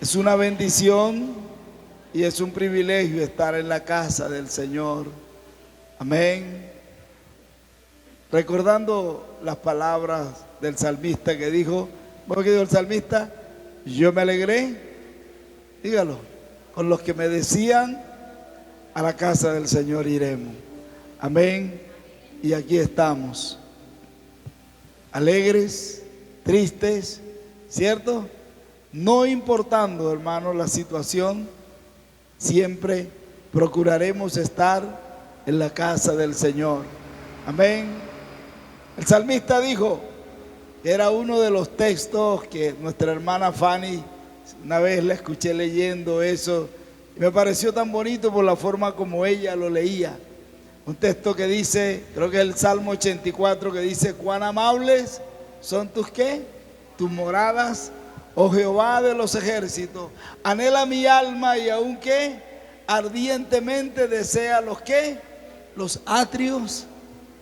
Es una bendición y es un privilegio estar en la casa del Señor. Amén. Recordando las palabras del salmista que dijo, ¿cómo que dijo el salmista? Yo me alegré, dígalo, con los que me decían, a la casa del Señor iremos. Amén. Y aquí estamos, alegres, tristes, ¿cierto? No importando, hermano, la situación, siempre procuraremos estar en la casa del Señor. Amén. El salmista dijo, que era uno de los textos que nuestra hermana Fanny, una vez la escuché leyendo eso, y me pareció tan bonito por la forma como ella lo leía. Un texto que dice, creo que es el Salmo 84, que dice, cuán amables son tus ¿qué? Tus moradas, oh Jehová de los ejércitos. Anhela mi alma y aún ¿qué? Ardientemente desea los ¿qué? Los atrios.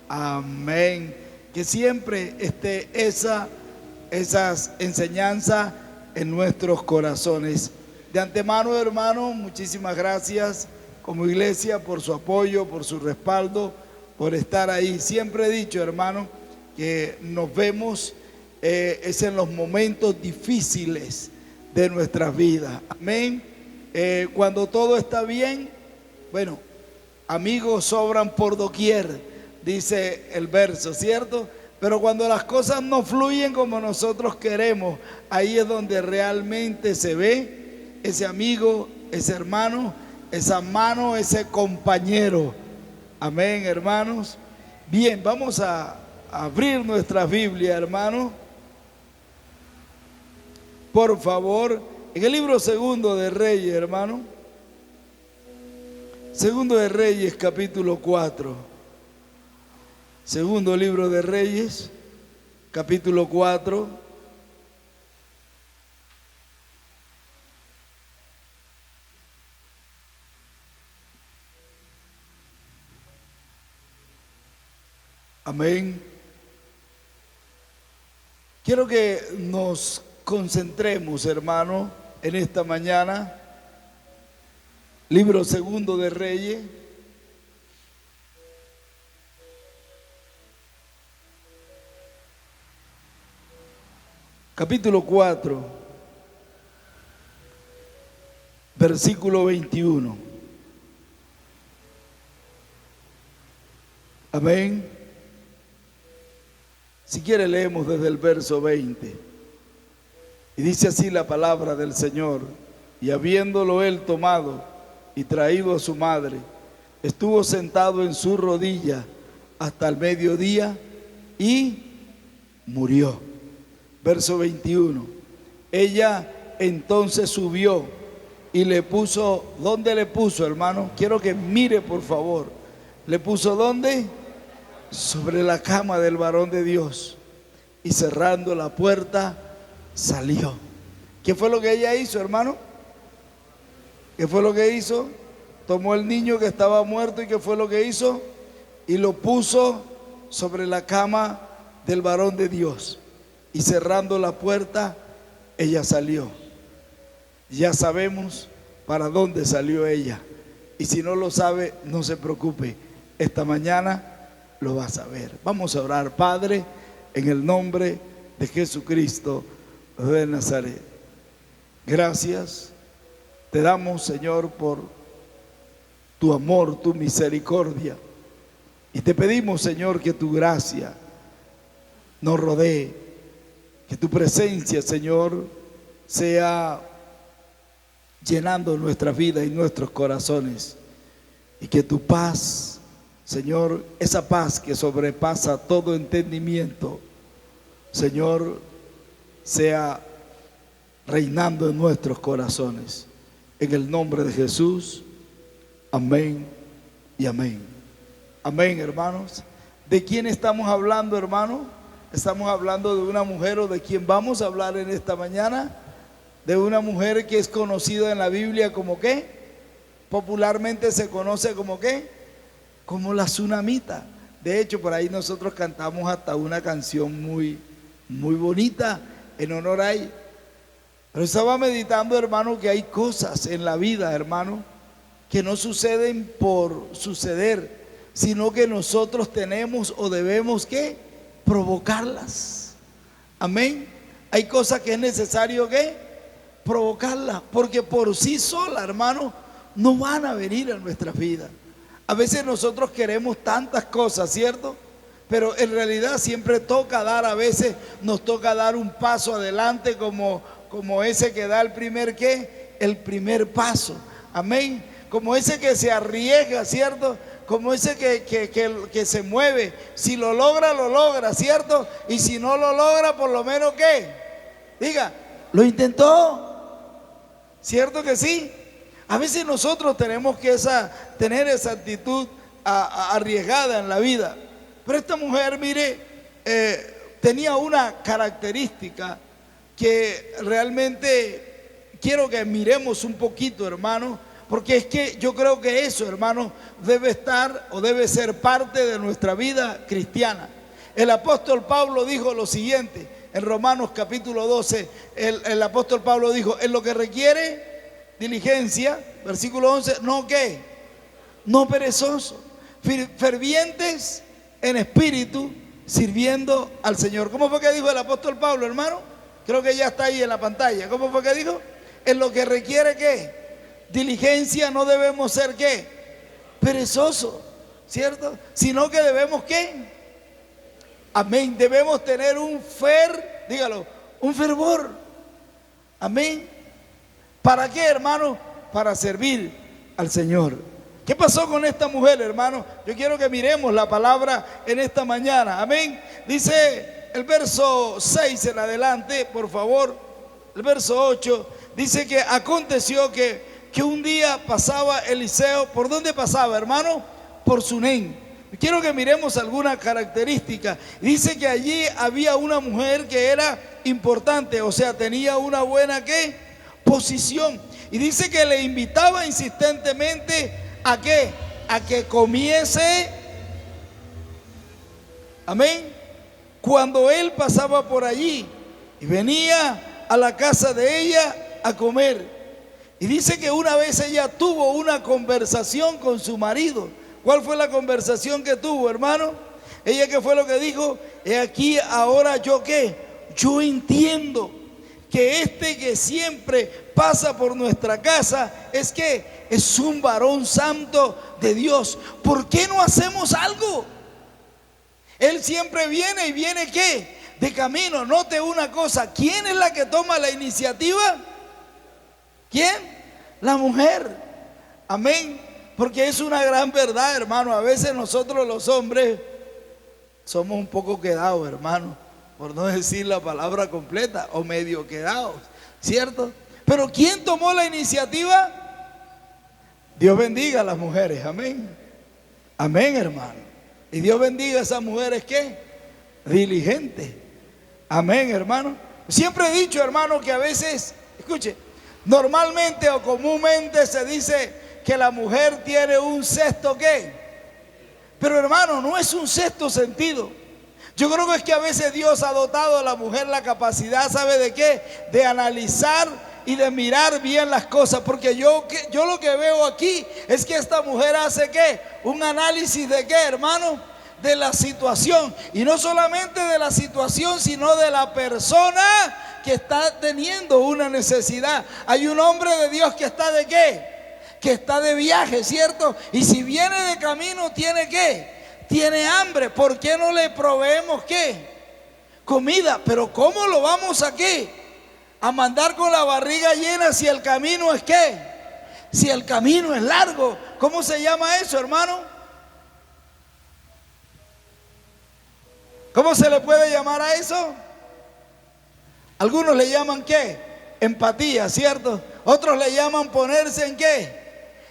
Amén. Que siempre esté esas enseñanzas en nuestros corazones. De antemano, hermano, muchísimas gracias como iglesia por su apoyo, por su respaldo, por estar ahí. Siempre he dicho, hermano, que nos vemos es en los momentos difíciles de nuestras vidas. Amén. Cuando todo está bien, bueno, amigos sobran por doquier, dice el verso, ¿cierto? Pero cuando las cosas no fluyen como nosotros queremos, ahí es donde realmente se ve ese amigo, ese hermano, esa mano, ese compañero. Amén, hermanos. Bien, vamos a abrir nuestra Biblia, hermano. Por favor, en el libro segundo de Reyes, hermano. Segundo de Reyes, capítulo 4. Segundo libro de Reyes, capítulo 4. Amén. Quiero que nos concentremos, hermano, en esta mañana. Libro segundo de Reyes, capítulo 4, versículo 21. Amén. Si quiere leemos desde el verso 20. Y dice así la palabra del Señor. Y habiéndolo él tomado y traído a su madre, estuvo sentado en su rodilla hasta el mediodía y murió. Verso 21. Ella entonces subió y le puso, ¿dónde le puso, hermano? Quiero que mire, por favor. ¿Le puso dónde? Sobre la cama del varón de Dios. Y cerrando la puerta, salió. ¿Qué fue lo que ella hizo, hermano? ¿Qué fue lo que hizo? Tomó el niño que estaba muerto y ¿qué fue lo que hizo? Y lo puso sobre la cama del varón de Dios. Y cerrando la puerta, ella salió. Ya sabemos para dónde salió ella. Y si no lo sabe, no se preocupe. Esta mañana lo va a saber. Vamos a orar. Padre, en el nombre de Jesucristo de Nazaret. Gracias te damos, Señor, por tu amor, tu misericordia. Y te pedimos, Señor, que tu gracia nos rodee. Que tu presencia, Señor, sea llenando nuestra vida y nuestros corazones. Y que tu paz, Señor, esa paz que sobrepasa todo entendimiento, Señor, sea reinando en nuestros corazones. En el nombre de Jesús, amén y amén. Amén, hermanos. ¿De quién estamos hablando, hermano? Estamos hablando de una mujer, o de quien vamos a hablar en esta mañana, de una mujer que es conocida en la Biblia como ¿qué? Popularmente se conoce como ¿qué? Como la tsunamita. De hecho, por ahí nosotros cantamos hasta una canción muy bonita en honor a ella. Pero estaba meditando, hermano, que hay cosas en la vida, hermano, que no suceden por suceder, sino que nosotros tenemos o debemos ¿qué? Provocarlas. Amén. Hay cosas que es necesario ¿qué? Provocarlas, porque por sí sola, hermano, no van a venir a nuestra vida. A veces nosotros queremos tantas cosas, ¿cierto? Pero en realidad siempre toca dar, a veces nos toca dar un paso adelante como ese que da el primer ¿qué? El primer paso. Amén. Como ese que se arriesga, ¿cierto? Como ese que se mueve. Si lo logra, ¿cierto? Y si no lo logra, por lo menos ¿qué? Diga, lo intentó. ¿Cierto que sí? A veces nosotros tenemos que tener esa actitud arriesgada en la vida. Pero esta mujer, mire, tenía una característica que realmente quiero que miremos un poquito, hermano, porque es que yo creo que eso, hermano, debe estar o debe ser parte de nuestra vida cristiana. El apóstol Pablo dijo lo siguiente, en Romanos capítulo 12, el apóstol Pablo dijo, en lo que requiere diligencia, versículo 11, no ¿qué? No perezoso, fervientes en espíritu, sirviendo al Señor. ¿Cómo fue que dijo el apóstol Pablo, hermano? Creo que ya está ahí en la pantalla. ¿Cómo fue que dijo? En lo que requiere ¿qué? Diligencia, no debemos ser ¿qué? Perezosos, ¿cierto? Sino que debemos ¿qué? Amén. Debemos tener dígalo, un fervor. Amén. ¿Para qué, hermano? Para servir al Señor. ¿Qué pasó con esta mujer, hermano? Yo quiero que miremos la palabra en esta mañana. Amén. Dice el verso 6 en adelante, por favor. El verso 8 dice que aconteció que un día pasaba Eliseo. ¿Por dónde pasaba, hermano? Por Sunén. Quiero que miremos alguna característica. Dice que allí había una mujer que era importante, o sea, tenía una buena ¿qué? Posición. Y dice que le invitaba insistentemente ¿a qué? A que comiese. Amén. Cuando él pasaba por allí y venía a la casa de ella a comer. Y dice que una vez ella tuvo una conversación con su marido. ¿Cuál fue la conversación que tuvo, hermano? Ella, ¿qué fue lo que dijo? He aquí ahora yo ¿qué? Yo entiendo que este que siempre pasa por nuestra casa es que es un varón santo de Dios. ¿Por qué no hacemos algo? Él siempre viene y viene ¿qué? De camino. Note una cosa, ¿quién es la que toma la iniciativa? ¿Quién? La mujer. Amén. Porque es una gran verdad, hermano. A veces nosotros los hombres somos un poco quedados, hermano, por no decir la palabra completa, o medio quedados, ¿cierto? Pero ¿quién tomó la iniciativa? Dios bendiga a las mujeres, amén. Amén, hermano. Y Dios bendiga a esas mujeres, ¿qué? Diligentes. Amén, hermano. Siempre he dicho, hermano, que a veces, escuche, normalmente o comúnmente se dice que la mujer tiene un sexto ¿qué? Pero hermano, no es un sexto sentido. Yo creo que es que a veces Dios ha dotado a la mujer la capacidad, ¿sabe de qué? De analizar y de mirar bien las cosas. Porque yo lo que veo aquí es que esta mujer hace ¿qué? Un análisis de ¿qué, hermano? De la situación. Y no solamente de la situación, sino de la persona que está teniendo una necesidad. Hay un hombre de Dios que está ¿de qué? Que está de viaje, ¿cierto? Y si viene de camino, ¿tiene qué? Tiene hambre. ¿Por qué no le proveemos qué? Comida. Pero ¿cómo lo vamos a qué? A mandar con la barriga llena si el camino es qué? Si el camino es largo. ¿Cómo se llama eso, hermano? ¿Cómo se le puede llamar a eso? Algunos le llaman ¿qué? Empatía, ¿cierto? Otros le llaman ponerse en ¿qué?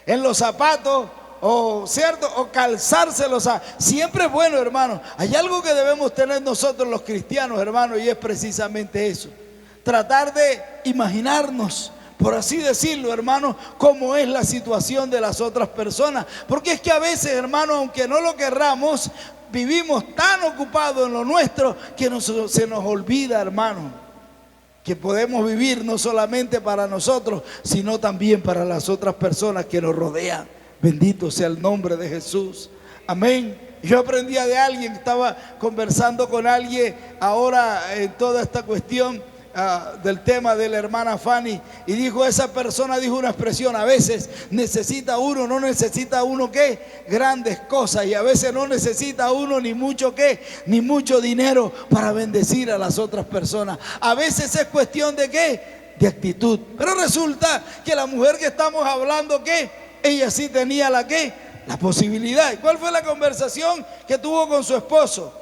En los zapatos, o cierto, o calzárselos. Siempre es bueno, hermano. Hay algo que debemos tener nosotros los cristianos, hermano, y es precisamente eso. Tratar de imaginarnos, por así decirlo, hermano, cómo es la situación de las otras personas. Porque es que a veces, hermano, aunque no lo querramos, vivimos tan ocupados en lo nuestro que se nos olvida, hermano. que podemos vivir no solamente para nosotros, sino también para las otras personas que nos rodean. Bendito sea el nombre de Jesús. Amén. Yo aprendía de alguien, estaba conversando con alguien ahora en toda esta cuestión del tema de la hermana Fanny, y dijo, esa persona dijo una expresión: a veces necesita uno, no necesita uno ¿qué? Grandes cosas, y a veces no necesita uno ni mucho ¿qué? Ni mucho dinero para bendecir a las otras personas. A veces es cuestión de ¿qué? De actitud. Pero resulta que la mujer que estamos hablando, ¿qué? Ella sí tenía la ¿qué? La posibilidad. ¿Y cuál fue la conversación que tuvo con su esposo?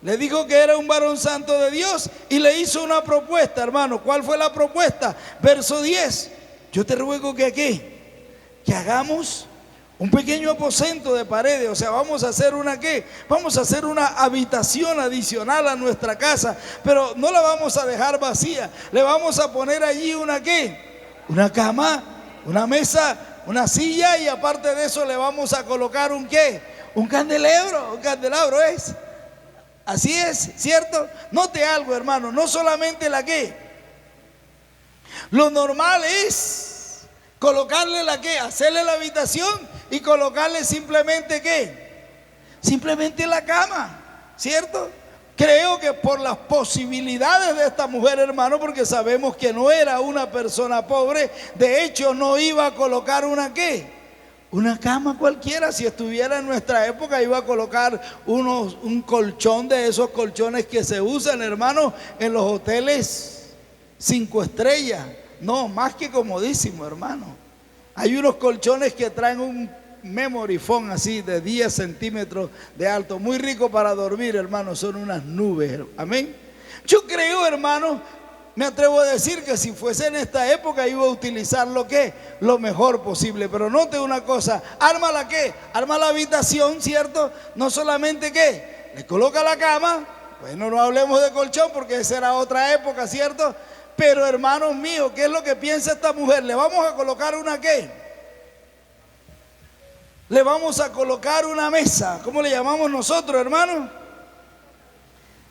Le dijo que era un varón santo de Dios y le hizo una propuesta, hermano. ¿Cuál fue la propuesta? Verso 10. Yo te ruego que aquí, que hagamos un pequeño aposento de paredes. O sea, vamos a hacer una ¿qué? Vamos a hacer una habitación adicional a nuestra casa, pero no la vamos a dejar vacía. Le vamos a poner allí una ¿qué? Una cama, una mesa, una silla, y aparte de eso le vamos a colocar un ¿qué? Un candelabro es. Así es, ¿cierto? Note algo, hermano, no solamente la ¿qué? Lo normal es colocarle la ¿qué? Hacerle la habitación y colocarle simplemente ¿qué? Simplemente la cama, ¿cierto? Creo que por las posibilidades de esta mujer, hermano, porque sabemos que no era una persona pobre, de hecho no iba a colocar una ¿qué? Una cama cualquiera. Si estuviera en nuestra época, iba a colocar un colchón de esos colchones que se usan, hermano, en los hoteles 5 estrellas. No, más que comodísimo, hermano. Hay unos colchones que traen un memory foam así de 10 centímetros de alto, muy rico para dormir, hermano. Son unas nubes, amén. Yo creo, hermano, me atrevo a decir que si fuese en esta época iba a utilizar lo que lo mejor posible. Pero note una cosa: arma la ¿qué? Arma la habitación, ¿cierto? No solamente ¿qué? Le coloca la cama. Bueno, no hablemos de colchón porque esa era otra época, ¿cierto? Pero hermanos míos, ¿qué es lo que piensa esta mujer? Le vamos a colocar una ¿qué? Le vamos a colocar una mesa. ¿Cómo le llamamos nosotros, hermano?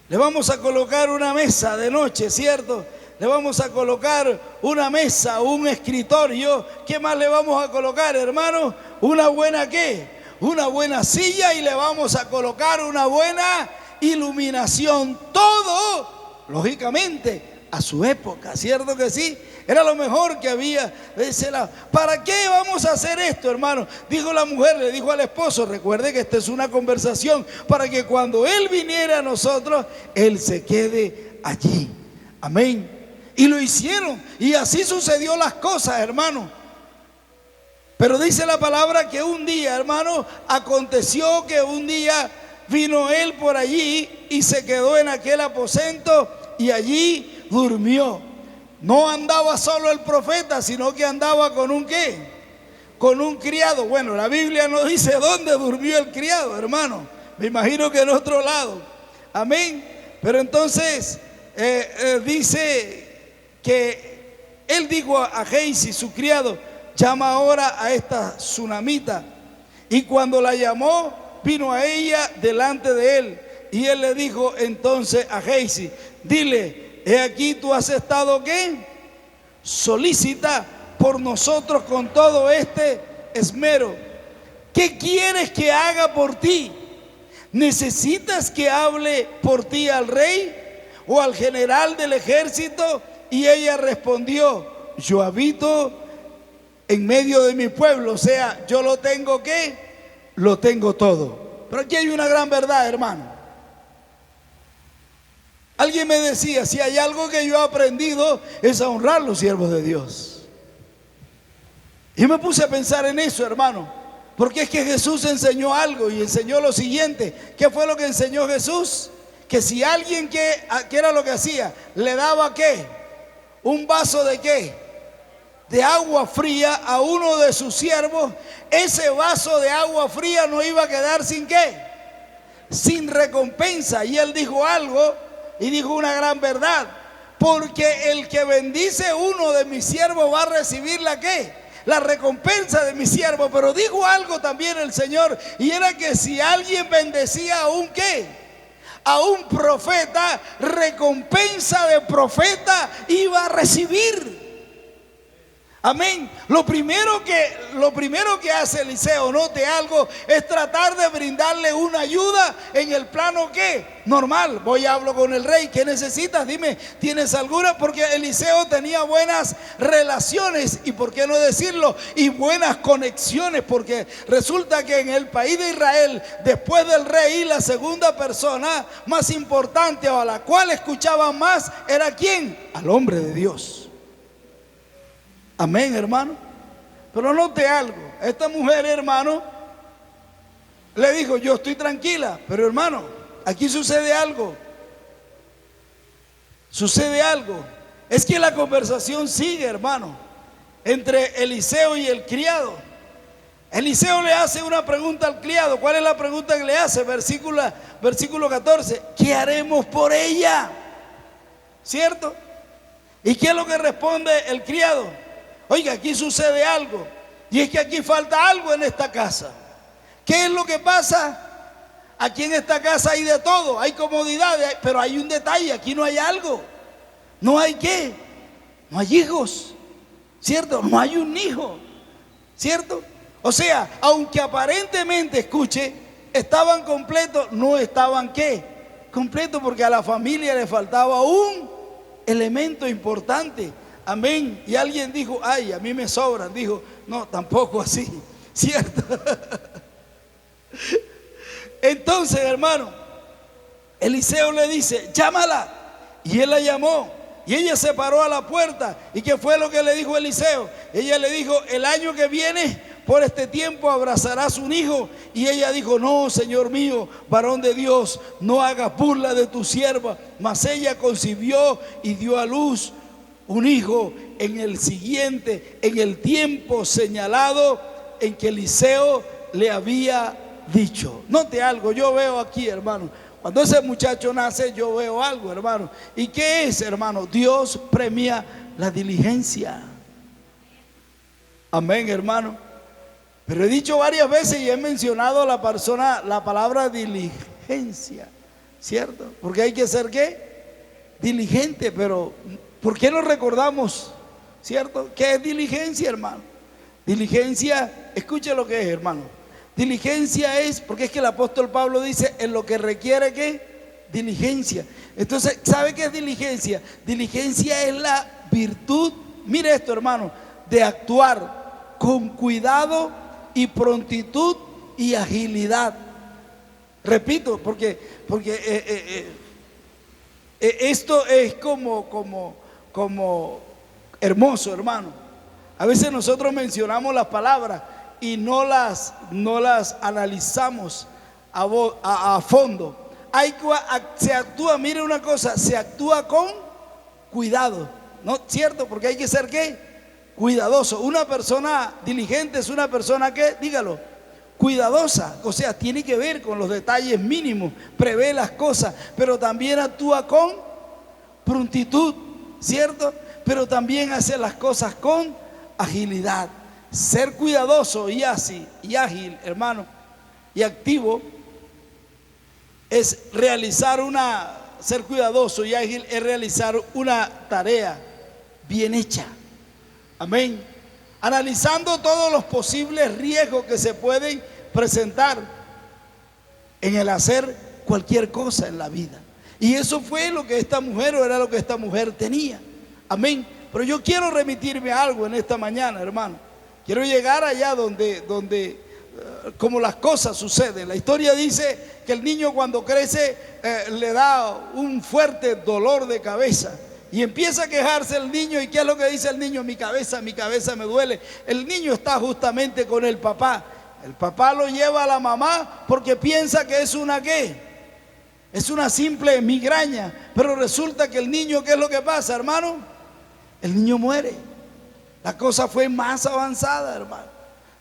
Le vamos a colocar una mesa de noche, ¿cierto? Le vamos a colocar una mesa, un escritorio. ¿Qué más le vamos a colocar, hermano? Una buena ¿qué? Una buena silla, y le vamos a colocar una buena iluminación. Todo, lógicamente, a su época, ¿cierto que sí? Era lo mejor que había de ese lado. ¿Para qué vamos a hacer esto, hermano? Dijo la mujer, le dijo al esposo: recuerde que esta es una conversación para que cuando él viniera a nosotros, él se quede allí. Amén. Y lo hicieron, y así sucedió las cosas, hermano. Pero dice la palabra que un día, hermano, aconteció que un día vino él por allí y se quedó en aquel aposento y allí durmió. No andaba solo el profeta, sino que andaba con un ¿qué? Con un criado. Bueno, la Biblia no dice dónde durmió el criado, hermano. Me imagino que en otro lado. Amén. Pero entonces dice que él dijo a Gehazi, su criado: llama ahora a esta tsunamita. Y cuando la llamó, vino a ella delante de él. Y él le dijo entonces a Gehazi: dile, he aquí tú has estado ¿qué? Solícita por nosotros con todo este esmero. ¿Qué quieres que haga por ti? ¿Necesitas que hable por ti al rey o al general del ejército? Y ella respondió: yo habito en medio de mi pueblo. O sea, yo lo tengo ¿qué? Lo tengo todo. Pero aquí hay una gran verdad, hermano. Alguien me decía: si hay algo que yo he aprendido es a honrar los siervos de Dios. Y me puse a pensar en eso, hermano, porque es que Jesús enseñó algo y enseñó lo siguiente. ¿Qué fue lo que enseñó Jesús? Que si alguien ¿qué era lo que hacía? Le daba ¿qué? Un vaso de ¿qué? De agua fría a uno de sus siervos, ese vaso de agua fría no iba a quedar sin ¿qué? Sin recompensa. Y él dijo algo, y dijo una gran verdad: porque el que bendice uno de mis siervos va a recibir la ¿qué? La recompensa de mi siervo. Pero dijo algo también el Señor, y era que si alguien bendecía a un ¿qué? a un profeta, recompensa de profeta iba a recibir. Amén. Lo primero que hace Eliseo, note algo, es tratar de brindarle una ayuda en el plano que normal. Voy y hablo con el rey. ¿Qué necesitas? Dime, ¿tienes alguna? Porque Eliseo tenía buenas relaciones, y por qué no decirlo, y buenas conexiones, porque resulta que en el país de Israel, después del rey, la segunda persona más importante, o a la cual escuchaban más, era ¿quién? Al hombre de Dios. Amén, hermano. Pero note algo, esta mujer, hermano, le dijo: yo estoy tranquila, pero hermano, aquí sucede algo. Sucede algo. Es que la conversación sigue, hermano, entre Eliseo y el criado. Eliseo le hace una pregunta al criado. ¿Cuál es la pregunta que le hace? Versículo 14. ¿Qué haremos por ella? ¿Cierto? ¿Y qué es lo que responde el criado? Oiga, aquí sucede algo, y es que aquí falta algo en esta casa. ¿Qué es lo que pasa? Aquí en esta casa hay de todo, hay comodidades, pero hay un detalle: aquí no hay algo. ¿No hay qué? No hay hijos, ¿cierto? No hay un hijo, ¿cierto? O sea, aunque aparentemente, escuche, estaban completos, no estaban ¿qué? Completos, porque a la familia le faltaba un elemento importante. Amén. Y alguien dijo: ay, a mí me sobran. Dijo: no, tampoco así, ¿cierto? Entonces, hermano, Eliseo le dice: llámala. Y él la llamó, y ella se paró a la puerta. ¿Y qué fue lo que le dijo Eliseo? Ella le dijo: el año que viene, por este tiempo, abrazarás un hijo. Y ella dijo: no, Señor mío, varón de Dios, no hagas burla de tu sierva. Mas ella concibió y dio a luz un hijo en el tiempo señalado en que Eliseo le había dicho. Note algo, yo veo aquí, hermano, cuando ese muchacho nace, yo veo algo, hermano. ¿Y qué es, hermano? Dios premia la diligencia. Amén, hermano. Pero he dicho varias veces y he mencionado la palabra diligencia, ¿cierto? Porque hay que ser ¿qué? Diligente. Pero ¿por qué no recordamos, cierto? ¿Qué es diligencia, hermano? Diligencia, escuche lo que es, hermano. Diligencia es, porque es que el apóstol Pablo dice: en lo que requiere ¿qué? Diligencia. Entonces, ¿sabe qué es diligencia? Diligencia es la virtud, mire esto, hermano, de actuar con cuidado y prontitud y agilidad. Repito, porque esto es como hermoso, hermano. A veces nosotros mencionamos las palabras y no las analizamos a fondo. Se actúa, mire una cosa, se actúa con cuidado, ¿no? ¿Cierto? Porque hay que ser ¿qué? Cuidadoso. Una persona diligente es una persona que, dígalo, cuidadosa. O sea, tiene que ver con los detalles mínimos, prevé las cosas, pero también actúa con prontitud, ¿cierto? Pero también hace las cosas con agilidad. Ser cuidadoso y ágil, hermano, y activo es ser cuidadoso y ágil es realizar una tarea bien hecha. Amén. Analizando todos los posibles riesgos que se pueden presentar en el hacer cualquier cosa en la vida. Y eso fue lo que esta mujer, o era lo que esta mujer tenía. Amén. Pero yo quiero remitirme a algo en esta mañana, hermano. Quiero llegar allá donde como las cosas suceden. La historia dice que el niño, cuando crece, le da un fuerte dolor de cabeza. Y empieza a quejarse el niño. ¿Y qué es lo que dice el niño? Mi cabeza me duele. El niño está justamente con el papá. El papá lo lleva a la mamá porque piensa que es una ¿qué? Es una simple migraña. Pero resulta que el niño, ¿qué es lo que pasa, hermano? El niño muere. La cosa fue más avanzada, hermano,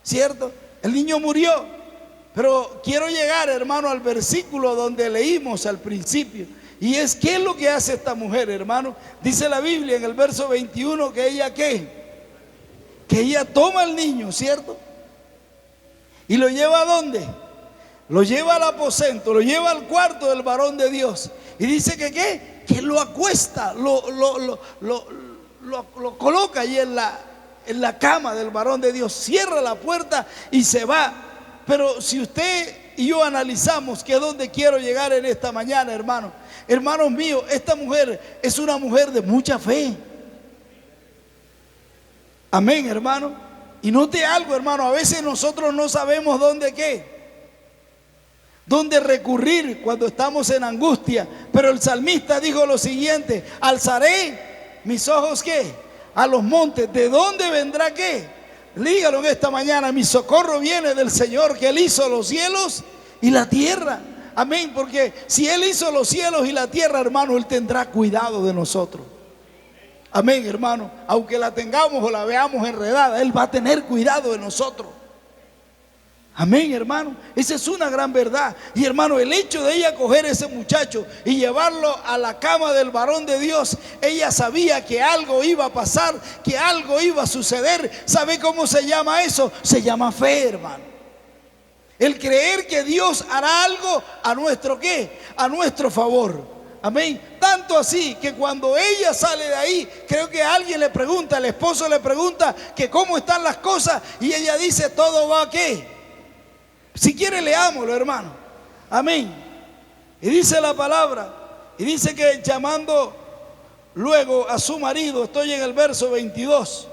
¿cierto? El niño murió. Pero quiero llegar, hermano, al versículo donde leímos al principio. Y es, ¿qué es lo que hace esta mujer, hermano? Dice la Biblia en el verso 21 que ella ¿qué? Que ella toma al niño, ¿cierto? Y lo lleva ¿a dónde? lo lleva al aposento, lo lleva al cuarto del varón de Dios. Y dice que ¿qué? Que lo acuesta, lo coloca ahí en la cama del varón de Dios, cierra la puerta y se va. Pero si usted y yo analizamos, que es donde quiero llegar en esta mañana, hermanos míos, esta mujer es una mujer de mucha fe. Amén, hermano. Y note algo, hermano, a veces nosotros no sabemos dónde recurrir cuando estamos en angustia. Pero el salmista dijo lo siguiente: alzaré mis ojos ¿qué? A los montes. ¿De dónde vendrá qué? Dígalo en esta mañana: mi socorro viene del Señor, que Él hizo los cielos y la tierra. Amén, porque si Él hizo los cielos y la tierra, hermano, Él tendrá cuidado de nosotros. Amén, hermano. Aunque la tengamos o la veamos enredada, Él va a tener cuidado de nosotros. Amén, hermano. Esa es una gran verdad. Y hermano, el hecho de ella coger a ese muchacho y llevarlo a la cama del varón de Dios, ella sabía que algo iba a pasar, que algo iba a suceder. ¿Sabe cómo se llama eso? Se llama fe, hermano. El creer que Dios hará algo a nuestro ¿qué? A nuestro favor. Amén. Tanto así que cuando ella sale de ahí, creo que alguien le pregunta, el esposo le pregunta que cómo están las cosas, y ella dice: todo va ¿qué? Si quiere leámoslo, hermano. Amén. Y dice la palabra, y dice que llamando luego a su marido, estoy en el verso 22,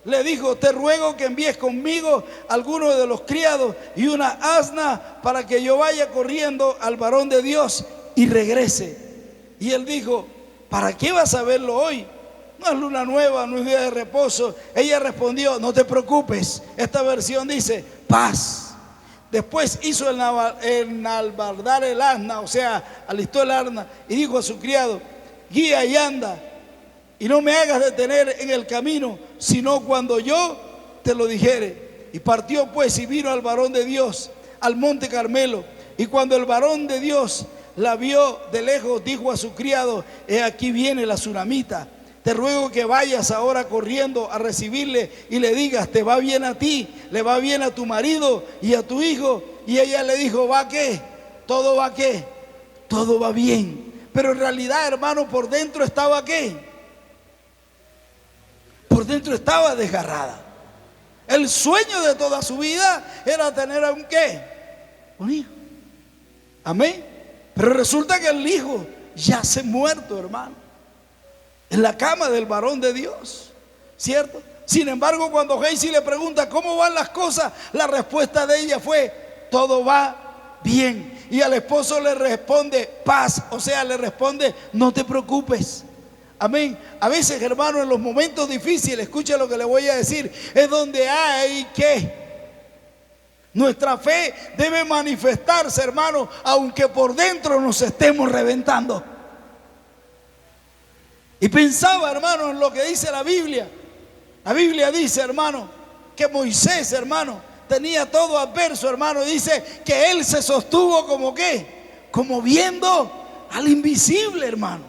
le dijo: te ruego que envíes conmigo algunos de los criados y una asna para que yo vaya corriendo al varón de Dios y regrese. Y él dijo: ¿para qué vas a verlo hoy? No es luna nueva, no es día de reposo. Ella respondió: no te preocupes. Esta versión dice: paz. Después hizo enalbardar el asna, o sea, alistó el asna, y dijo a su criado: guía y anda, y no me hagas detener en el camino, sino cuando yo te lo dijere. Y partió pues y vino al varón de Dios al monte Carmelo. Y cuando el varón de Dios la vio de lejos, dijo a su criado: he aquí viene la sunamita. Te ruego que vayas ahora corriendo a recibirle y le digas: te va bien a ti, le va bien a tu marido y a tu hijo. Y ella le dijo: ¿va qué? ¿Todo va qué? Todo va bien. Pero en realidad, hermano, por dentro estaba ¿qué? Por dentro estaba desgarrada. El sueño de toda su vida era tener a un ¿qué? Un hijo. Amén. Pero resulta que el hijo yace muerto, hermano, en la cama del varón de Dios, ¿cierto? Sin embargo, cuando Geisi le pregunta cómo van las cosas, la respuesta de ella fue: todo va bien. Y al esposo le responde: paz, o sea, le responde: no te preocupes. Amén. A veces, hermano, en los momentos difíciles, escucha lo que le voy a decir, es donde hay que nuestra fe debe manifestarse, hermano, aunque por dentro nos estemos reventando. Y pensaba, hermano, en lo que dice la Biblia. La Biblia dice, hermano, que Moisés, hermano, tenía todo adverso, hermano. Dice que él se sostuvo como ¿qué? Como viendo al invisible, hermano.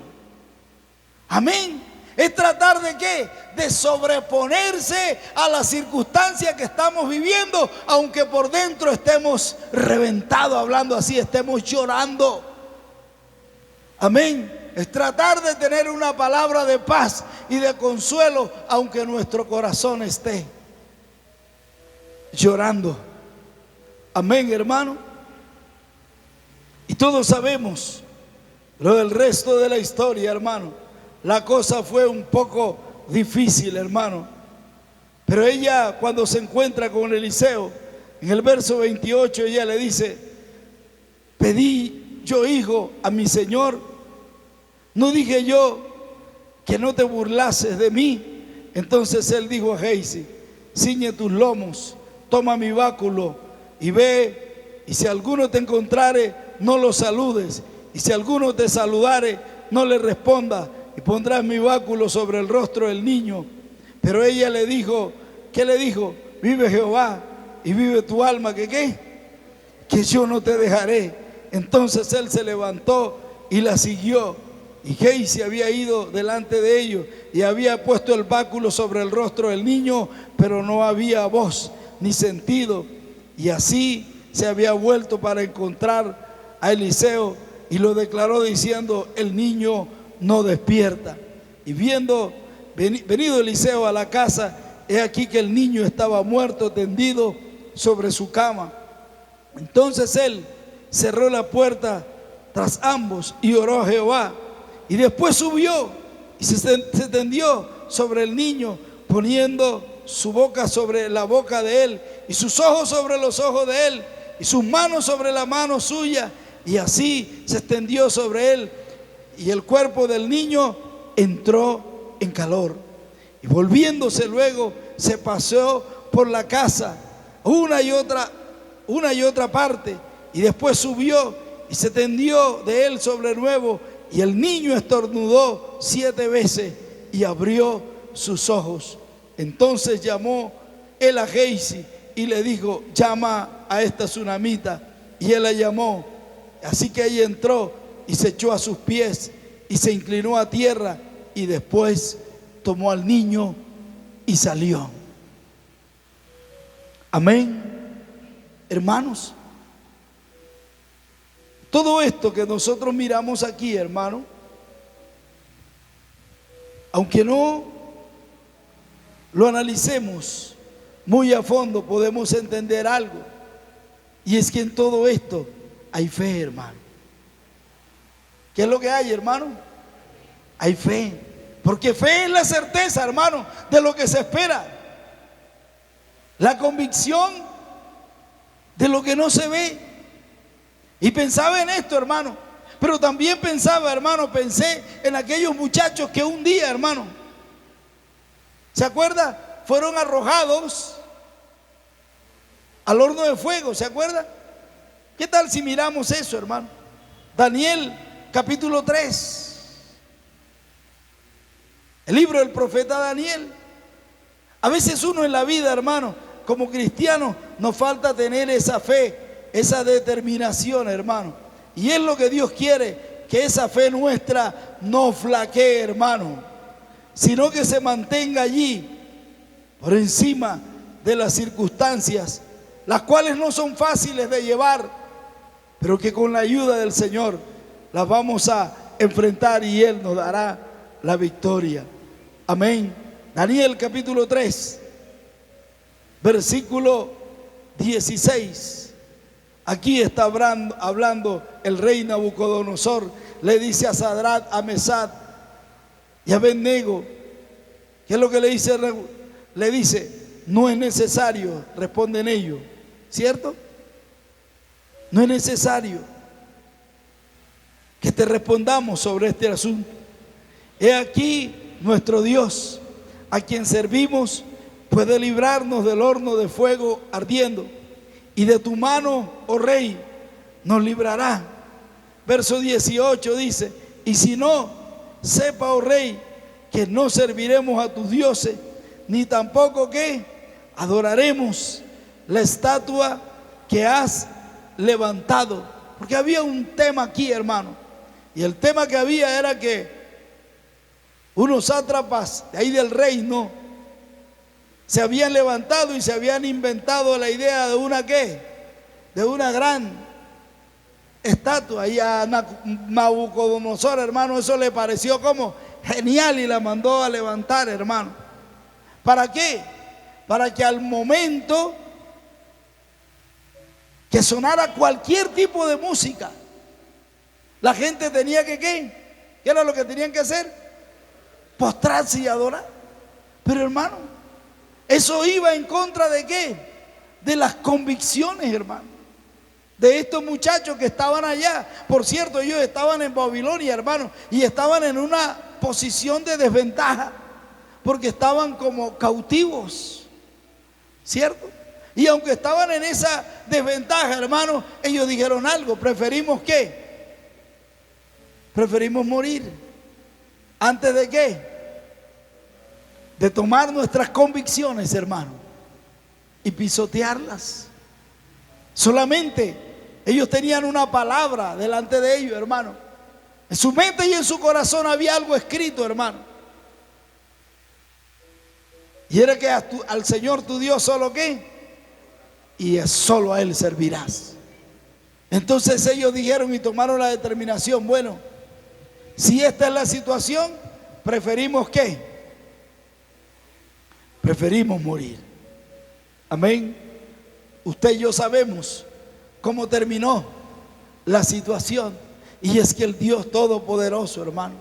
Amén. Es tratar de ¿qué? De sobreponerse a las circunstancias que estamos viviendo, aunque por dentro estemos reventados, hablando así, estemos llorando. Amén. Es tratar de tener una palabra de paz y de consuelo, aunque nuestro corazón esté llorando. Amén, hermano. Y todos sabemos lo del resto de la historia, hermano. La cosa fue un poco difícil, hermano. Pero ella, cuando se encuentra con Eliseo, en el verso 28, ella le dice: pedí yo hijo a mi señor. ¿No dije yo que no te burlases de mí? Entonces él dijo a Geisi: ciñe tus lomos, toma mi báculo y ve, y si alguno te encontrare, no lo saludes, y si alguno te saludare, no le responda, y pondrás mi báculo sobre el rostro del niño. Pero ella le dijo, ¿qué le dijo? Vive Jehová y vive tu alma, ¿que qué? Que yo no te dejaré. Entonces él se levantó y la siguió. Y Geisi había ido delante de ellos y había puesto el báculo sobre el rostro del niño, pero no había voz ni sentido. Y así se había vuelto para encontrar a Eliseo y lo declaró diciendo: el niño no despierta. Y venido Eliseo a la casa, he aquí que el niño estaba muerto, tendido sobre su cama. Entonces él cerró la puerta tras ambos y oró a Jehová. Y después subió y se tendió sobre el niño, poniendo su boca sobre la boca de él, y sus ojos sobre los ojos de él, y sus manos sobre la mano suya, y así se extendió sobre él, y el cuerpo del niño entró en calor. Y volviéndose luego, se paseó por la casa una y otra parte, y después subió y se tendió de él sobre nuevo, y el niño estornudó 7 veces y abrió sus ojos. Entonces llamó él a Geisi y le dijo: llama a esta tsunamita. Y él la llamó. Así que ella entró y se echó a sus pies y se inclinó a tierra, y después tomó al niño y salió. Amén. Hermanos, todo esto que nosotros miramos aquí, hermano, aunque no lo analicemos muy a fondo, podemos entender algo. Y es que en todo esto hay fe, hermano. ¿Qué es lo que hay, hermano? Hay fe. Porque fe es la certeza, hermano, de lo que se espera. La convicción de lo que no se ve. Y pensaba en esto, hermano. Pero también pensaba, hermano, pensé en aquellos muchachos que un día, hermano, ¿se acuerda? Fueron arrojados al horno de fuego, ¿se acuerda? ¿Qué tal si miramos eso, hermano? Daniel capítulo 3. El libro del profeta Daniel. A veces uno en la vida, hermano, como cristiano, nos falta tener esa fe, esa determinación, hermano. Y es lo que Dios quiere, que esa fe nuestra no flaquee, hermano, sino que se mantenga allí, por encima de las circunstancias, las cuales no son fáciles de llevar, pero que con la ayuda del Señor las vamos a enfrentar y Él nos dará la victoria. Amén. Daniel capítulo 3, versículo 16. Aquí está hablando el rey Nabucodonosor. Le dice a Sadrach, a Mesach y a Abednego, ¿qué es lo que le dice? Le dice: no es necesario, responden ellos, ¿cierto? No es necesario que te respondamos sobre este asunto. He aquí nuestro Dios, a quien servimos, puede librarnos del horno de fuego ardiendo, y de tu mano, oh rey, nos librará. Verso 18 dice: y si no, sepa, oh rey, que no serviremos a tus dioses, ni tampoco que adoraremos la estatua que has levantado. Porque había un tema aquí, hermano, y el tema que había era que unos sátrapas de ahí del reino se habían levantado y se habían inventado la idea de una ¿qué? De una gran estatua. Y a Nabucodonosor, hermano, eso le pareció como genial y la mandó a levantar, hermano. ¿Para qué? Para que al momento que sonara cualquier tipo de música, la gente tenía que ¿qué? ¿Qué era lo que tenían que hacer? Postrarse y adorar. Pero, hermano, eso iba en contra de ¿qué? De las convicciones, hermano, de estos muchachos que estaban allá. Por cierto, ellos estaban en Babilonia, hermano, y estaban en una posición de desventaja, porque estaban como cautivos, ¿cierto? Y aunque estaban en esa desventaja, hermano, ellos dijeron algo: preferimos ¿qué? Preferimos morir antes de ¿qué? De tomar nuestras convicciones, hermano, y pisotearlas. Solamente ellos tenían una palabra delante de ellos, hermano. En su mente y en su corazón había algo escrito, hermano. Y era que al Señor tu Dios solo ¿qué? y solo a Él servirás. Entonces ellos dijeron y tomaron la determinación, bueno, si esta es la situación, preferimos ¿qué? Preferimos morir. Amén. Usted y yo sabemos cómo terminó la situación. Y es que el Dios Todopoderoso, hermano,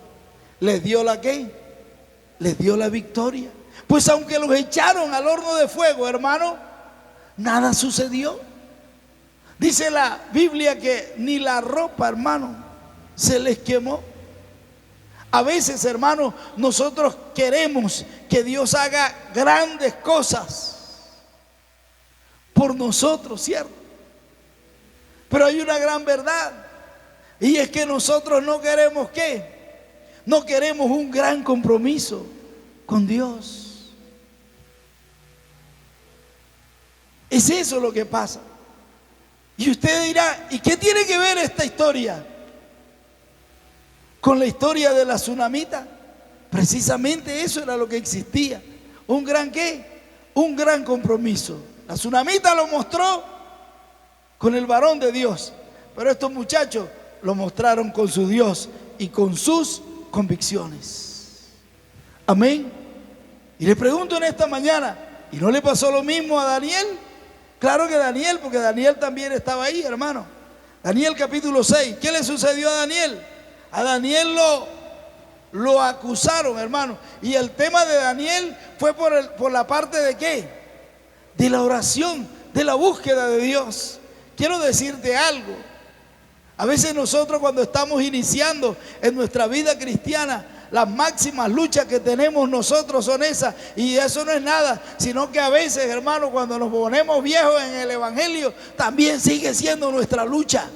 les dio la ¿qué? Les dio la victoria. Pues aunque los echaron al horno de fuego, hermano, nada sucedió. Dice la Biblia que ni la ropa, hermano, se les quemó. A veces, hermano, nosotros queremos que Dios haga grandes cosas por nosotros, ¿cierto? Pero hay una gran verdad, y es que nosotros no queremos ¿qué? No queremos un gran compromiso con Dios. Es eso lo que pasa. Y usted dirá, ¿y qué tiene que ver esta historia con la historia de la tsunamita? Precisamente eso era lo que existía. ¿Un gran qué? Un gran compromiso. La tsunamita lo mostró con el varón de Dios, pero estos muchachos lo mostraron con su Dios y con sus convicciones. Amén. Y le pregunto en esta mañana, ¿y no le pasó lo mismo a Daniel? Claro que Daniel, porque Daniel también estaba ahí, hermano. Daniel capítulo 6. ¿Qué le sucedió a Daniel? A Daniel lo acusaron, hermano. Y el tema de Daniel fue por la parte de ¿qué? De la oración, de la búsqueda de Dios. Quiero decirte algo. A veces nosotros cuando estamos iniciando en nuestra vida cristiana, las máximas luchas que tenemos nosotros son esas, y eso no es nada, sino que a veces, hermano, cuando nos ponemos viejos en el evangelio, también sigue siendo nuestra lucha.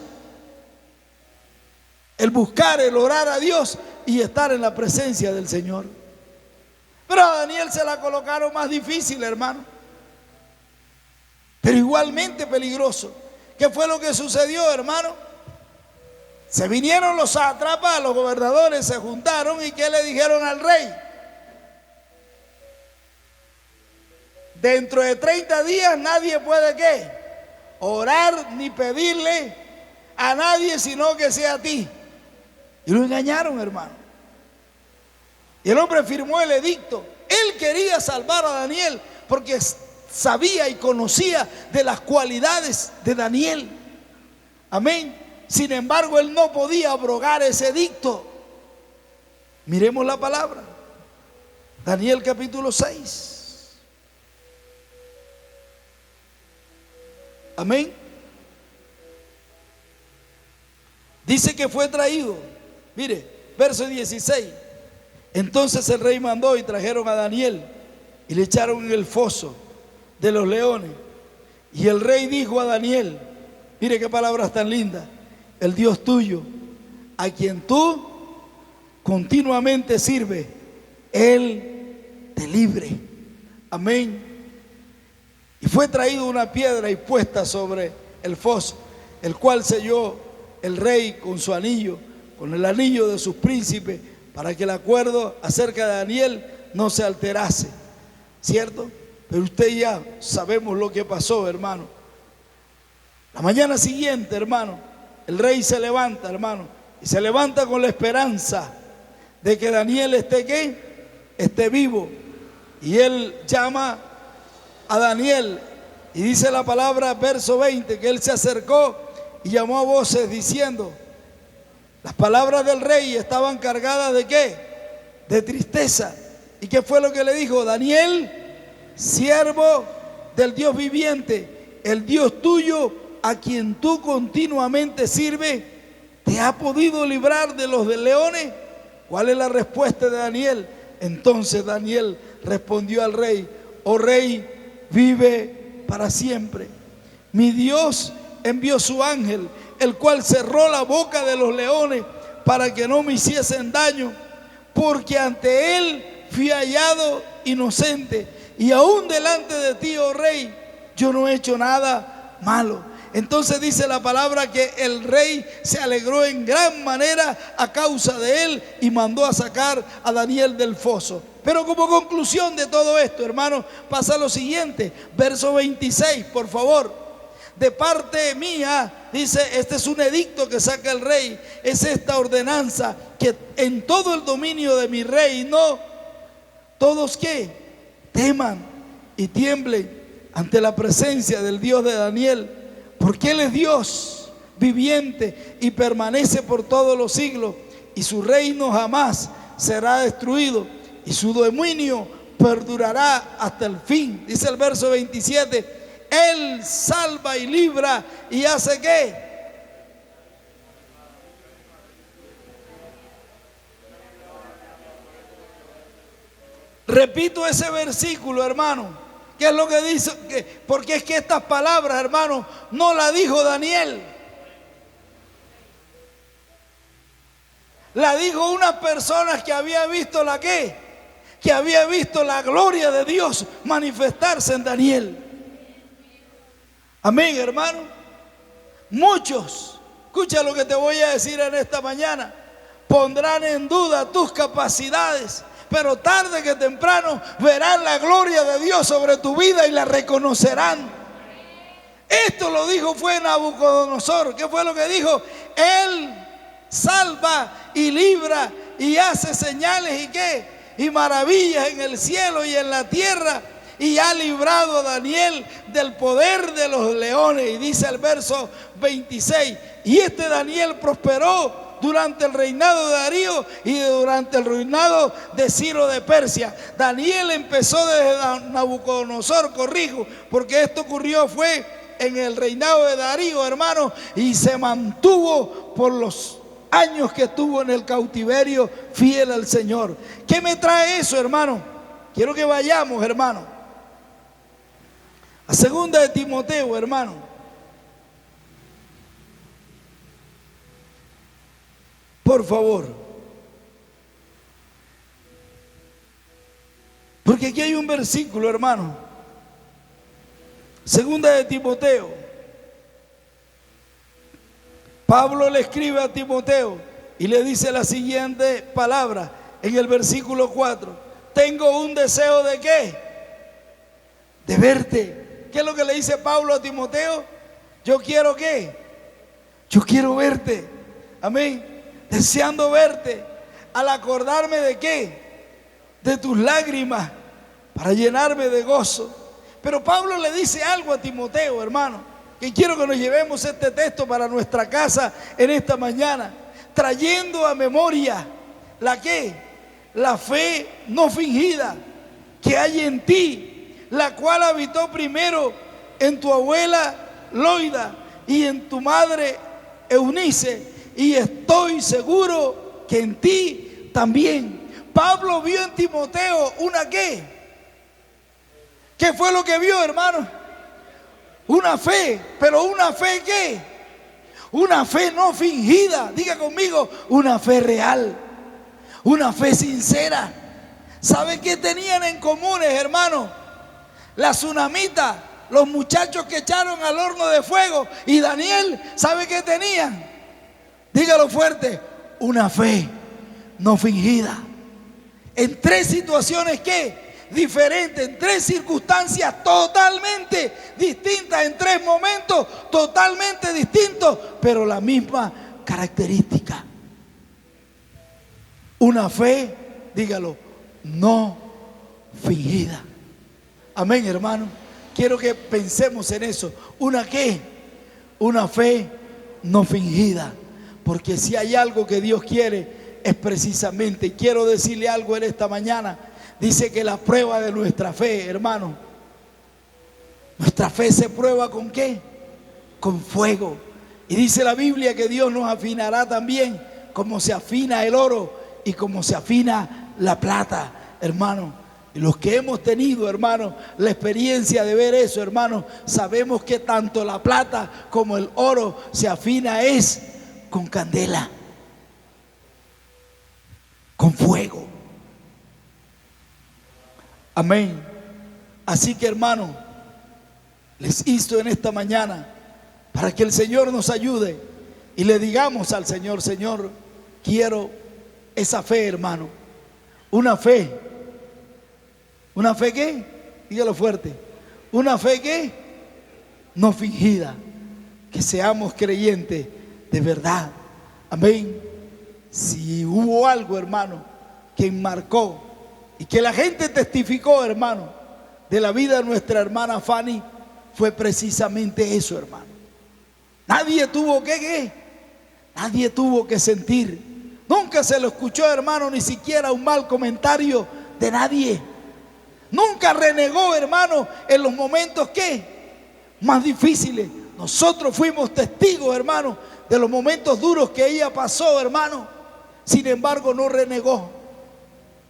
El buscar, el orar a Dios y estar en la presencia del Señor. Pero a Daniel se la colocaron más difícil, hermano, pero igualmente peligroso. ¿Qué fue lo que sucedió, hermano? Se vinieron los sátrapas, los gobernadores se juntaron, y ¿qué le dijeron al rey? Dentro de 30 días nadie puede ¿qué? Orar ni pedirle a nadie sino que sea a ti. Y lo engañaron, hermano. Y el hombre firmó el edicto. Él quería salvar a Daniel porque sabía y conocía de las cualidades de Daniel. Amén. Sin embargo, él no podía abrogar ese edicto. Miremos la palabra. Daniel capítulo 6. Amén. Dice que fue traído. Mire, verso 16. Entonces el rey mandó y trajeron a Daniel y le echaron en el foso de los leones. Y el rey dijo a Daniel, mire qué palabras tan lindas: el Dios tuyo, a quien tú continuamente sirves, Él te libre. Amén. Y fue traído una piedra y puesta sobre el foso, el cual selló el rey con su anillo, con el anillo de sus príncipes, para que el acuerdo acerca de Daniel no se alterase. ¿Cierto? Pero usted ya sabemos lo que pasó, hermano. La mañana siguiente, hermano, el rey se levanta, hermano, y se levanta con la esperanza de que Daniel esté ¿qué? Esté vivo. Y él llama a Daniel, y dice la palabra, verso 20, que él se acercó y llamó a voces diciendo, las palabras del rey estaban cargadas ¿de qué? De tristeza. ¿Y qué fue lo que le dijo? Daniel, siervo del Dios viviente, el Dios tuyo, a quien tú continuamente sirves, ¿te ha podido librar de los leones? ¿Cuál es la respuesta de Daniel? Entonces Daniel respondió al rey, oh rey, vive para siempre. Mi Dios envió su ángel, el cual cerró la boca de los leones para que no me hiciesen daño, porque ante él fui hallado inocente, y aún delante de ti, oh rey, yo no he hecho nada malo. Entonces dice la palabra que el rey se alegró en gran manera a causa de él y mandó a sacar a Daniel del foso. Pero como conclusión de todo esto, hermano, pasa lo siguiente, verso 26, por favor. de parte mía, dice, este es un edicto que saca el rey, es esta ordenanza, que en todo el dominio de mi reino, todos que teman y tiemblen ante la presencia del Dios de Daniel, porque Él es Dios viviente y permanece por todos los siglos, y su reino jamás será destruido, y su dominio perdurará hasta el fin. Dice el verso 27, Él salva y libra y hace ¿qué? Repito ese versículo, hermano. ¿Qué es lo que dice? Porque es que estas palabras, hermano, no las dijo Daniel. La dijo una persona que había visto la ¿qué? Que había visto la gloria de Dios manifestarse en Daniel. Amén, hermano. Muchos, escucha lo que te voy a decir en esta mañana, pondrán en duda tus capacidades, pero tarde que temprano verán la gloria de Dios sobre tu vida y la reconocerán. Esto lo dijo fue Nabucodonosor. ¿Qué fue lo que dijo? Él salva y libra y hace señales y qué, y maravillas en el cielo y en la tierra, y ha librado a Daniel del poder de los leones. Y dice el verso 26, y este Daniel prosperó durante el reinado de Darío y durante el reinado de Ciro de Persia. Daniel empezó desde Nabucodonosor, corrijo, porque esto ocurrió fue en el reinado de Darío, hermano, y se mantuvo por los años que estuvo en el cautiverio fiel al Señor. ¿Qué me trae eso, hermano? Quiero que vayamos, hermano, a segunda de Timoteo, hermano. Por favor. Porque aquí hay un versículo, hermano. Segunda de Timoteo. Pablo le escribe a Timoteo y le dice la siguiente palabra en el versículo 4. Tengo un deseo de ¿qué? De verte. ¿Qué es lo que le dice Pablo a Timoteo? Yo quiero ¿qué? Yo quiero verte. Amén. Deseando verte. Al acordarme de ¿qué? De tus lágrimas, para llenarme de gozo. Pero Pablo le dice algo a Timoteo, hermano, que quiero que nos llevemos este texto para nuestra casa en esta mañana, trayendo a memoria la ¿qué? La fe no fingida que hay en ti, la cual habitó primero en tu abuela Loida y en tu madre Eunice, y estoy seguro que en ti también. Pablo vio en Timoteo una ¿qué? ¿Qué fue lo que vio, hermano? Una fe, pero una fe ¿qué? Una fe no fingida. Diga conmigo, una fe real, una fe sincera. ¿Sabe qué tenían en comunes, hermano? La tsunamita, los muchachos que echaron al horno de fuego, y Daniel, ¿sabe qué tenían? Dígalo fuerte, una fe no fingida. En tres situaciones ¿qué? Diferentes, en tres circunstancias totalmente distintas, en tres momentos totalmente distintos, pero la misma característica. Una fe, dígalo, no fingida. Amén, hermano. Quiero que pensemos en eso. ¿Una qué? Una fe no fingida. Porque si hay algo que Dios quiere, es precisamente, y quiero decirle algo en esta mañana, dice que la prueba de nuestra fe, hermano, nuestra fe se prueba ¿con qué? Con fuego. Y dice la Biblia que Dios nos afinará también como se afina el oro y como se afina la plata, hermano. Y los que hemos tenido, hermano, la experiencia de ver eso, hermano, sabemos que tanto la plata como el oro se afina es con candela, con fuego. Amén. Así que, hermano, les insto en esta mañana para que el Señor nos ayude y le digamos al Señor: Señor, quiero esa fe, hermano. Una fe. ¿Una fe qué? Dígalo fuerte. ¿Una fe qué? no fingida, que seamos creyentes de verdad. Amén. Si hubo algo, hermano, que enmarcó y que la gente testificó, hermano, de la vida de nuestra hermana Fanny, fue precisamente eso, hermano. Nadie tuvo nadie tuvo que sentir. Nunca se lo escuchó, hermano, ni siquiera un mal comentario de nadie. Nunca renegó, hermano, en los momentos más difíciles. Nosotros fuimos testigos, hermano, de los momentos duros que ella pasó, hermano. Sin embargo, no renegó.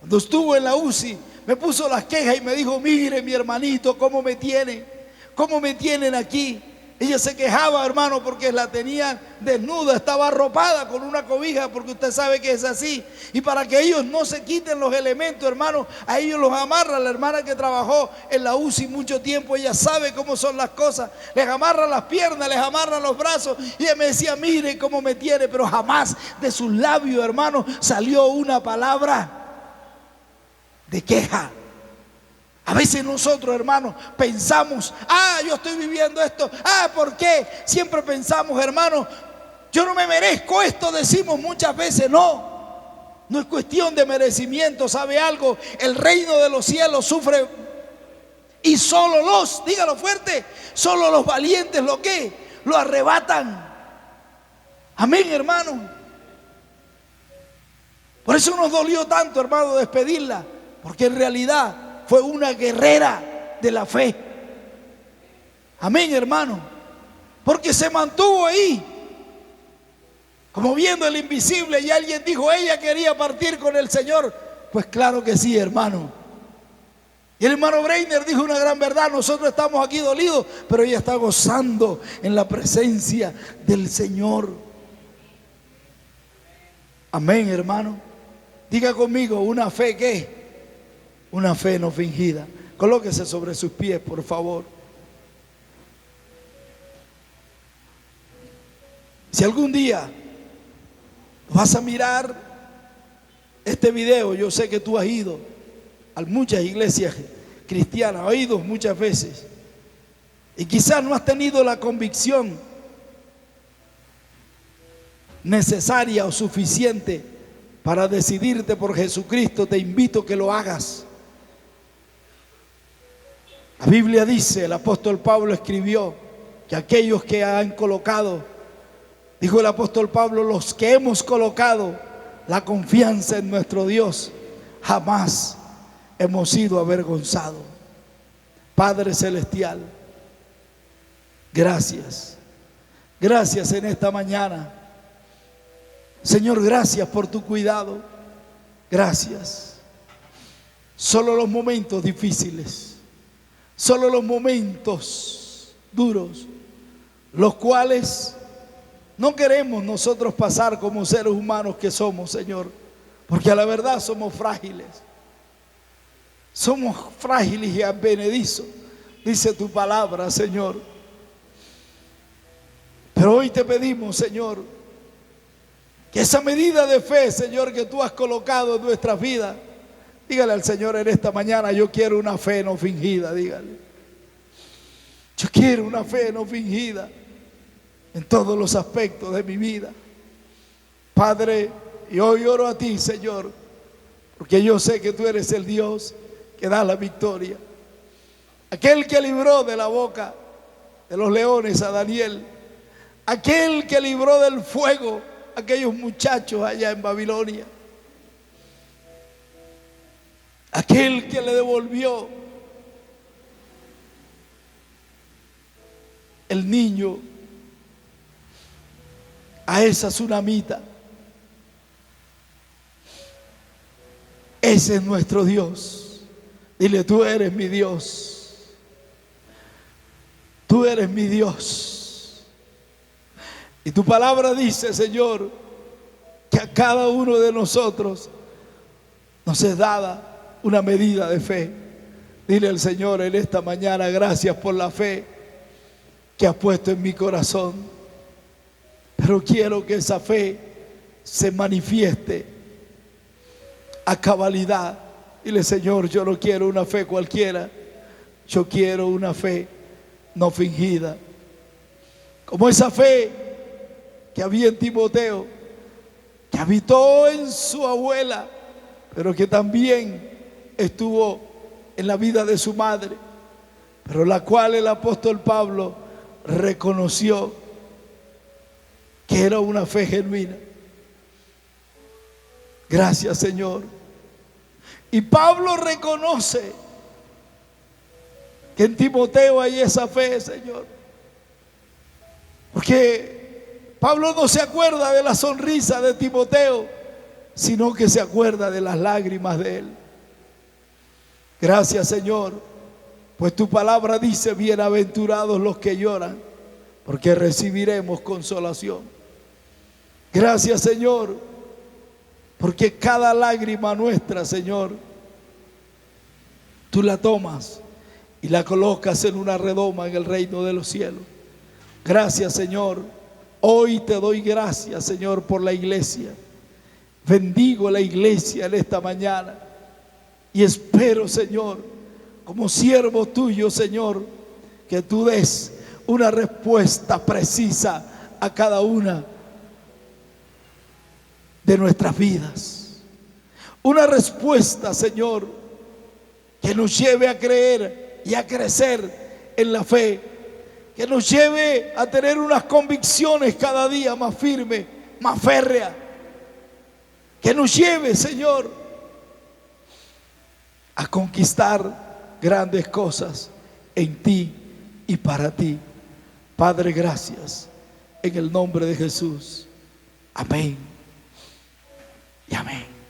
Cuando estuvo en la UCI, me puso las quejas y me dijo: mire, mi hermanito, cómo me tienen aquí. Ella se quejaba, hermano, porque la tenían desnuda, estaba arropada con una cobija, porque usted sabe que es así. Y para que ellos no se quiten los elementos, hermano, a ellos los amarra. La hermana que trabajó en la UCI mucho tiempo, ella sabe cómo son las cosas. Les amarra las piernas, les amarra los brazos. Y ella me decía: mire cómo me tiene. Pero jamás de sus labios, hermano, salió una palabra de queja. A veces nosotros, hermanos, pensamos: yo estoy viviendo esto, ¿por qué? Siempre pensamos, hermanos, yo no me merezco esto, decimos muchas veces. No es cuestión de merecimiento. ¿Sabe algo? El reino de los cielos sufre, y solo dígalo fuerte, solo los valientes lo arrebatan. Amén, hermano. Por eso nos dolió tanto, hermano, despedirla, porque en realidad fue una guerrera de la fe. Amén, hermano. Porque se mantuvo ahí, como viendo el invisible. Y alguien dijo: ella quería partir con el Señor. Pues claro que sí, hermano. Y el hermano Breiner dijo una gran verdad: nosotros estamos aquí dolidos, pero ella está gozando en la presencia del Señor. Amén, hermano. Diga conmigo: una fe una fe no fingida. Colóquese sobre sus pies, por favor. Si algún día vas a mirar este video, yo sé que tú has ido a muchas iglesias cristianas, has ido muchas veces, y quizás no has tenido la convicción necesaria o suficiente para decidirte por Jesucristo. Te invito a que lo hagas. La Biblia dice, el apóstol Pablo escribió, que aquellos que han colocado, dijo el apóstol Pablo, los que hemos colocado la confianza en nuestro Dios, jamás hemos sido avergonzados. Padre celestial, gracias. Gracias en esta mañana. Señor, gracias por tu cuidado. Gracias. Solo los momentos difíciles, solo los momentos duros, los cuales no queremos nosotros pasar como seres humanos que somos, Señor, porque a la verdad somos frágiles. Somos frágiles y advenedizos, dice tu palabra, Señor. Pero hoy te pedimos, Señor, que esa medida de fe, Señor, que tú has colocado en nuestras vidas, dígale al Señor en esta mañana: yo quiero una fe no fingida. Dígale: yo quiero una fe no fingida en todos los aspectos de mi vida. Padre, y hoy oro a ti, Señor, porque yo sé que tú eres el Dios que da la victoria. Aquel que libró de la boca de los leones a Daniel, aquel que libró del fuego a aquellos muchachos allá en Babilonia, aquel que le devolvió el niño a esa tsunamita. Ese es nuestro Dios. Dile: tú eres mi Dios. Tú eres mi Dios. Y tu palabra dice, Señor, que a cada uno de nosotros nos es dada una medida de fe. Dile al Señor en esta mañana: gracias por la fe que has puesto en mi corazón. Pero quiero que esa fe se manifieste a cabalidad. Dile: Señor, yo no quiero una fe cualquiera, yo quiero una fe no fingida. como esa fe que había en Timoteo, que habitó en su abuela, pero que también estuvo en la vida de su madre, pero la cual el apóstol Pablo reconoció que era una fe genuina. Gracias, Señor. Y Pablo reconoce que en Timoteo hay esa fe, Señor, porque Pablo no se acuerda de la sonrisa de Timoteo, sino que se acuerda de las lágrimas de él. Gracias, Señor, pues tu palabra dice: bienaventurados los que lloran, porque recibiremos consolación. Gracias, Señor, porque cada lágrima nuestra, Señor, tú la tomas y la colocas en una redoma en el reino de los cielos. Gracias, Señor. Hoy te doy gracias, Señor, por la iglesia. Bendigo la iglesia en esta mañana y espero, Señor, como siervo tuyo, Señor, que tú des una respuesta precisa a cada una de nuestras vidas. Una respuesta, Señor, que nos lleve a creer y a crecer en la fe, que nos lleve a tener unas convicciones cada día más firmes, más férreas, que nos lleve, Señor, a conquistar grandes cosas en ti y para ti. Padre, gracias, en el nombre de Jesús. Amén y amén.